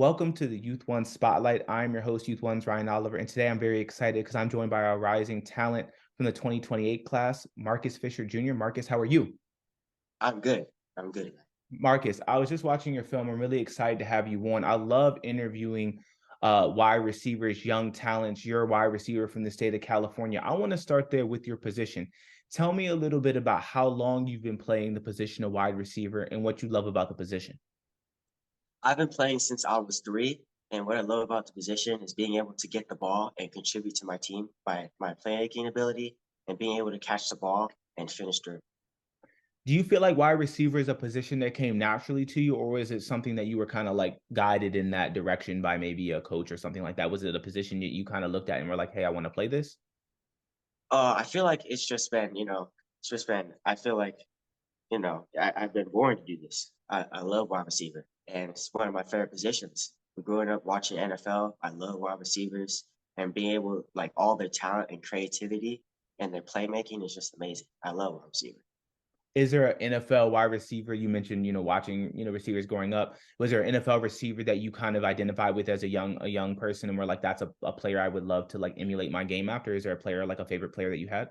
Welcome to the Youth1 Spotlight. I'm your host, Youth1's Ryan Oliver, and today I'm very excited because I'm joined by our rising talent from the 2028 class, Marcus Fisher Jr. Marcus, how are you? I'm good. I'm good. Marcus, I was just watching your film. I'm really excited to have you on. I love interviewing wide receivers, young talents. You're a wide receiver from the state of California. I want to start there with your position. Tell me a little bit about how long you've been playing the position of wide receiver and what you love about the position. I've been playing since I was 3, and what I love about the position is being able to get the ball and contribute to my team by my playmaking ability and being able to catch the ball and finish through. Do you feel like wide receiver is a position that came naturally to you, or is it something that you were kind of like guided in that direction by maybe a coach or something like that? Was it a position that you kind of looked at and were like, "Hey, I want to play this"? I feel like I feel like, I've been born to do this. I love wide receiver, and it's one of my favorite positions. Growing up watching NFL, I love wide receivers and being able, like, all their talent and creativity and their playmaking is just amazing. I love wide receiver. Is there an NFL wide receiver? You mentioned, watching, receivers growing up. Was there an NFL receiver that you kind of identified with as a young person and were like, that's a player I would love to like emulate my game after? Is there a player like a favorite player that you had?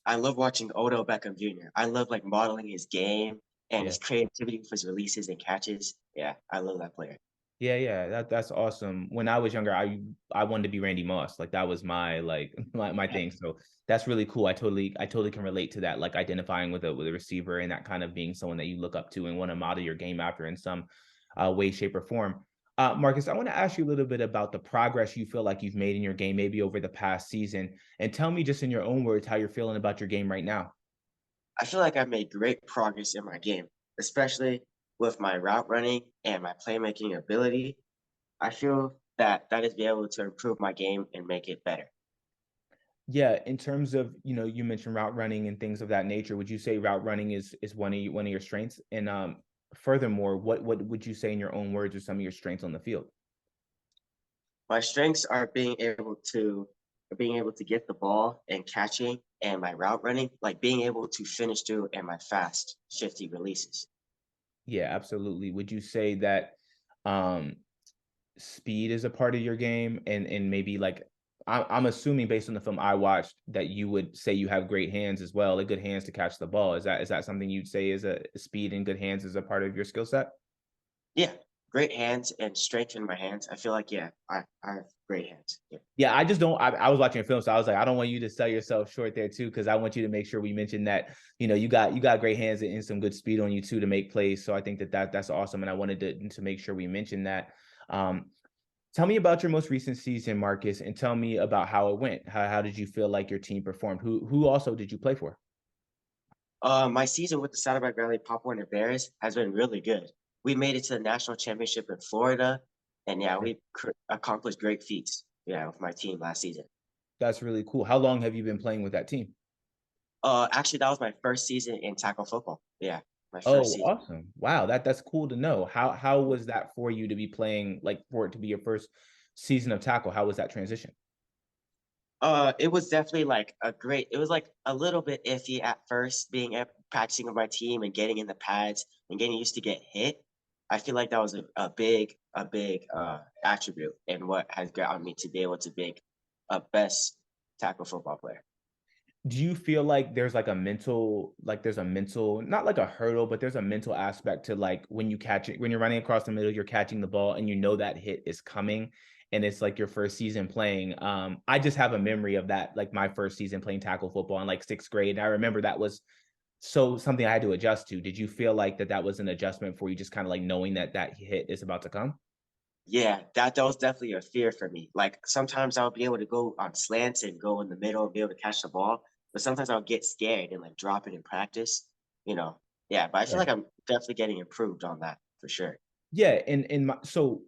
I love watching Odell Beckham Jr. I love, like, modeling his game and Yeah. his creativity with his releases and catches. Yeah, I love that player. Yeah, yeah, that's awesome. When I was younger, I wanted to be Randy Moss. Like that was my like my Yeah. thing. So that's really cool. I totally can relate to that, like identifying with a receiver and that kind of being someone that you look up to and want to model your game after in some way, shape, or form. Marcus, I want to ask you a little bit about the progress you feel like you've made in your game, maybe over the past season, and tell me just in your own words how you're feeling about your game right now. I feel like I've made great progress in my game, especially with my route running and my playmaking ability. I feel that that is be able to improve my game and make it better. Yeah, in terms of, you mentioned route running and things of that nature. Would you say route running is one of your strengths? And furthermore, what would you say in your own words are some of your strengths on the field? My strengths are being able to get the ball and catching and my route running, like being able to finish through and my fast, shifty releases. Yeah, absolutely. Would you say that um speed is a part of your game and maybe like I'm assuming based on the film I watched that you would say you have great hands as well, like good hands to catch the ball. Is that something you'd say is a speed and good hands is a part of your skill set? Yeah, great hands and strength in my hands. I feel like, yeah, I have great hands. Yeah. Yeah, I just don't. I was watching a film, so I was like, I don't want you to sell yourself short there too, because I want you to make sure we mention that you got great hands and some good speed on you too to make plays. So I think that's awesome, and I wanted to make sure we mention that. Um, Tell me about your most recent season, Marcus, and tell me about how it went. How did you feel like your team performed? Who also did you play for? My season with the Saddleback Valley Pop Warner Bears has been really good. We made it to the national championship in Florida, and yeah, we accomplished great feats. Yeah, with my team last season. That's really cool. How long have you been playing with that team? Actually, that was my first season in tackle football. Yeah, my first Oh, season. awesome. Wow, that's cool to know. How was that for you to be playing, like for it to be your first season of tackle? How was that transition? It was definitely like a great. It was like a little bit iffy at first, being at practicing with my team and getting in the pads and getting used to get hit. I feel like that was a big attribute and what has gotten me to be able to be a best tackle football player. Do you feel like there's a mental, not like a hurdle, but there's a mental aspect to like when you catch it, when you're running across the middle, you're catching the ball and you know that hit is coming and it's like your first season playing. I just have a memory of that, like my first season playing tackle football in like sixth grade. And I remember that was so something I had to adjust to. Did you feel like that was an adjustment for you, just kind of like knowing that hit is about to come? Yeah, that was definitely a fear for me. Like sometimes I'll be able to go on slants and go in the middle and be able to catch the ball, but sometimes I'll get scared and like drop it in practice. You know, yeah. But I feel like I'm definitely getting improved on that for sure. Yeah, and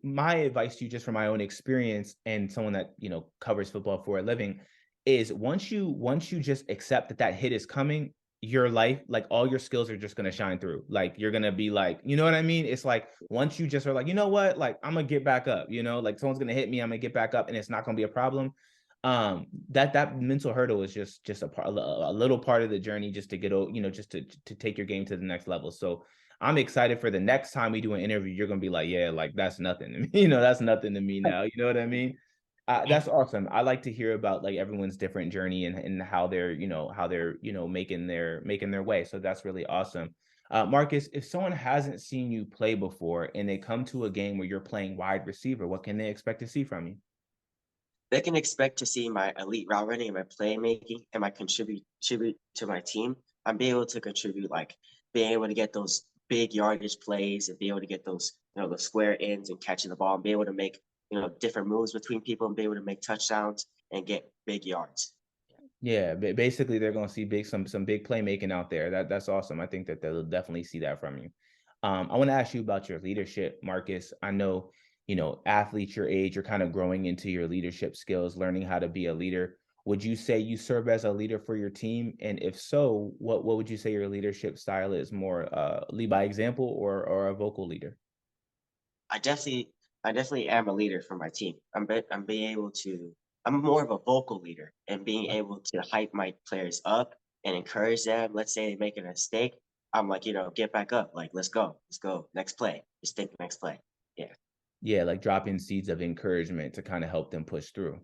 my advice to you just from my own experience and someone that, covers football for a living is once you just accept that hit is coming, your life, like all your skills are just going to shine through. Like you're going to be like, you know what I mean? It's like once you just are like, you know what? Like I'm going to get back up, like someone's going to hit me, I'm going to get back up and it's not going to be a problem. That mental hurdle is just a little part of the journey just to get just to take your game to the next level. So I'm excited for the next time we do an interview. You're gonna be like, yeah, like that's nothing to me. That's nothing to me now. You know what I mean? That's awesome. I like to hear about like everyone's different journey and how they're, how they're, making their way. So that's really awesome. Marcus, if someone hasn't seen you play before and they come to a game where you're playing wide receiver, what can they expect to see from you? They can expect to see my elite route running and my playmaking and my contribute to my team. I'm be able to contribute, like being able to get those big yardage plays and be able to get those, the square ends and catching the ball and be able to make, different moves between people and be able to make touchdowns and get big yards. Yeah, basically they're going to see some big playmaking out there. That's awesome. I think that they'll definitely see that from you. I want to ask you about your leadership, Marcus. I know, athletes your age, you're kind of growing into your leadership skills, learning how to be a leader. Would you say you serve as a leader for your team? And if so, what would you say your leadership style is? More lead by example or a vocal leader? I definitely I definitely am a leader for my team. I'm being able to I'm more of a vocal leader and being able to hype my players up and encourage them. Let's say they make a mistake. I'm like, get back up. Like, let's go. Let's go. Next play. Just think next play. Yeah. Yeah, like dropping seeds of encouragement to kind of help them push through.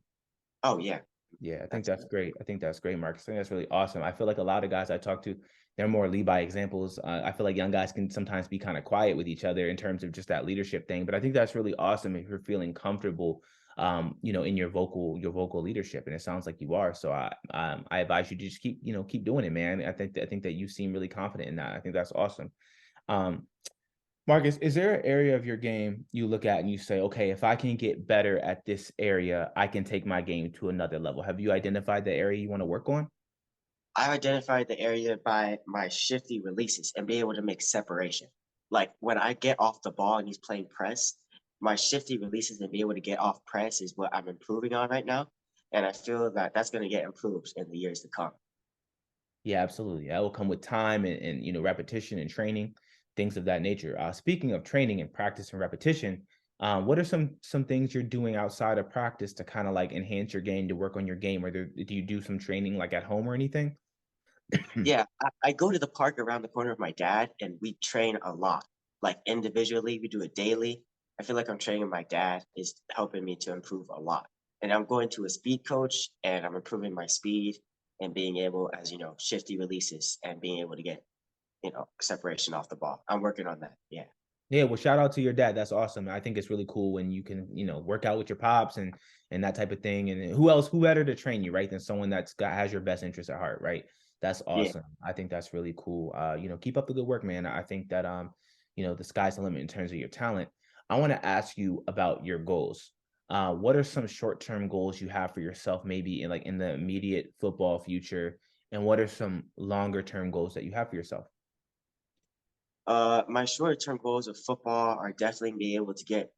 Oh yeah. Yeah, I think That's that's great. I think that's great, Marcus. I think that's really awesome. I feel like a lot of guys I talk to, they're more lead by examples. I feel like young guys can sometimes be kind of quiet with each other in terms of just that leadership thing. But I think that's really awesome if you're feeling comfortable, in your vocal leadership, and it sounds like you are. So I advise you to just keep doing it, man. I think that you seem really confident in that. I think that's awesome. Um, Marcus, is there an area of your game you look at and you say, okay, if I can get better at this area, I can take my game to another level? Have you identified the area you want to work on? I identified the area by my shifty releases and be able to make separation. Like when I get off the ball and he's playing press, my shifty releases and be able to get off press is what I'm improving on right now. And I feel that that's going to get improved in the years to come. Yeah, absolutely. That will come with time and repetition and training, things of that nature. Speaking of training and practice and repetition, what are some things you're doing outside of practice to kind of like enhance your game to work on your game? Or do you do some training like at home or anything? Yeah, I go to the park around the corner with my dad and we train a lot. Like individually, we do it daily. I feel like I'm training my dad is helping me to improve a lot. And I'm going to a speed coach and I'm improving my speed and being able, as shifty releases and being able to get, separation off the ball. I'm working on that. Yeah. Yeah, well, shout out to your dad. That's awesome. I think it's really cool when you can, work out with your pops and that type of thing. And who better to train you, right? Than someone has your best interest at heart, right? That's Yeah. awesome. I think that's really cool. Keep up the good work, man. I think that the sky's the limit in terms of your talent. I want to ask you about your goals. What are some short-term goals you have for yourself, maybe in the immediate football future? And what are some longer term goals that you have for yourself? My short term goals of football are definitely being able to get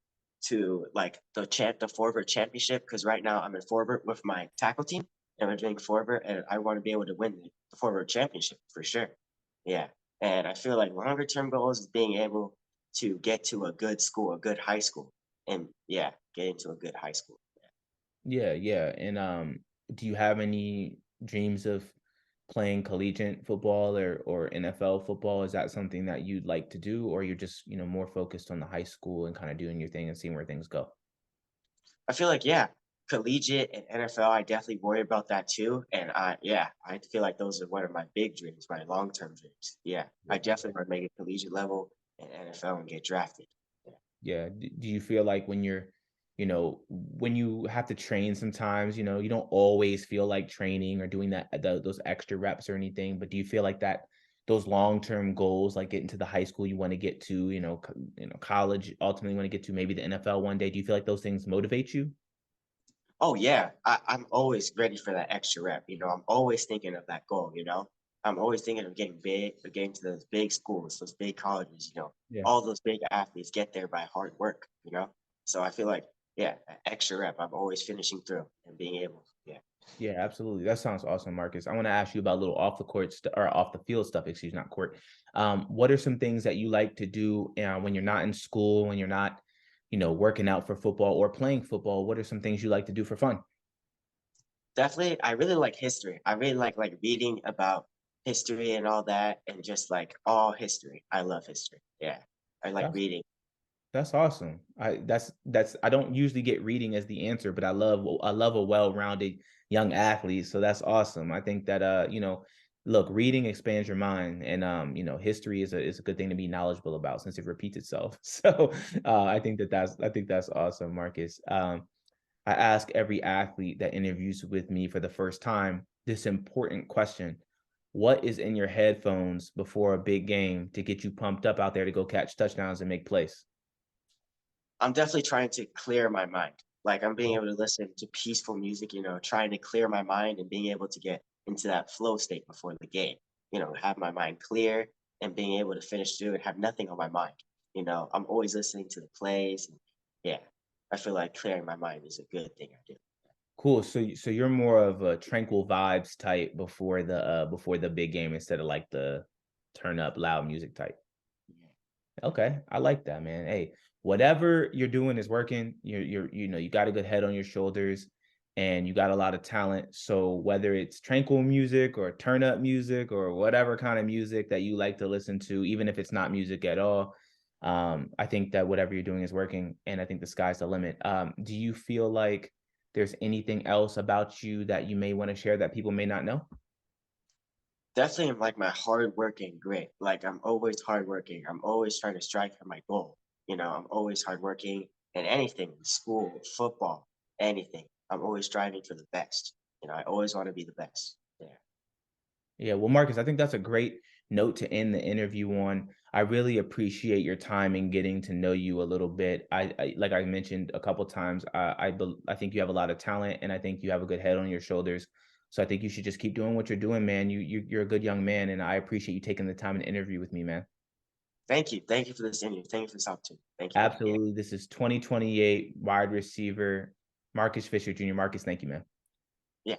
to like the forward championship because right now I'm in forward with my tackle team and we're doing forward and I want to be able to win the forward championship for sure. Yeah, and I feel like longer term goals is being able to get to a good school, a good high school, and yeah, get into a good high school. Yeah, yeah. And do you have any dreams of playing collegiate football or NFL football? Is that something that you'd like to do, or you're just, more focused on the high school and kind of doing your thing and seeing where things go? I feel like yeah, collegiate and NFL, I definitely worry about that too. And I feel like those are one of my big dreams, my long term dreams. Yeah, I Yeah. definitely want to make a collegiate level and NFL and get drafted. Yeah. Yeah. Do you feel like when you have to train sometimes, you don't always feel like training or doing those extra reps or anything, but do you feel like that those long-term goals, like getting to the high school you want to get to, college ultimately want to get to, maybe the NFL one day, do you feel like those things motivate you? Oh yeah, I'm always ready for that extra rep. I'm always thinking of that goal. I'm always thinking of getting big, or getting to those big schools, those big colleges. Yeah. All those big athletes get there by hard work. So I feel like yeah, that extra rep. I'm always finishing through and being able. Yeah. Yeah, absolutely. That sounds awesome, Marcus. I want to ask you about a little off the or off the field stuff, excuse, not court. What are some things that you like to do when you're not in school, when you're not, working out for football or playing football? What are some things you like to do for fun? Definitely, I really like history. I really like reading about history and all that, and just like all history. I love history. Yeah. I like That's reading. That's awesome. That's I don't usually get reading as the answer, but I love a well-rounded young athlete. So that's awesome. I think that look, reading expands your mind, and history is a good thing to be knowledgeable about since it repeats itself. So I think that's awesome, Marcus. I ask every athlete that interviews with me for the first time this important question. What is in your headphones before a big game to get you pumped up out there to go catch touchdowns and make plays? I'm definitely trying to clear my mind. Like I'm being able to listen to peaceful music, trying to clear my mind and being able to get into that flow state before the game. Have my mind clear and being able to finish through and have nothing on my mind. I'm always listening to the plays. And yeah, I feel like clearing my mind is a good thing I do. Cool. So you're more of a tranquil vibes type before the big game instead of like the turn up loud music type. Yeah. Okay, I like that, man. Hey, whatever you're doing is working. You got a good head on your shoulders, and you got a lot of talent. So whether it's tranquil music or turn up music or whatever kind of music that you like to listen to, even if it's not music at all, I think that whatever you're doing is working, and I think the sky's the limit. Do you feel like there's anything else about you that you may want to share that people may not know? Definitely like my hard work and grit. Like I'm always hardworking. I'm always trying to strive for my goal. I'm always hardworking in anything, school, football, anything. I'm always striving for the best. I always want to be the best. Yeah. Yeah, well, Marcus, I think that's a great note to end the interview on. I really appreciate your time and getting to know you a little bit. I like I mentioned a couple times, I think you have a lot of talent, and I think you have a good head on your shoulders. So I think you should just keep doing what you're doing, man. You're a good young man, and I appreciate you taking the time to interview with me, man. Thank you. Thank you for this interview. Thank you for this opportunity. Thank you. Yeah. Absolutely. This is 2028 wide receiver Marcus Fisher Jr. Marcus, thank you, man. Yeah.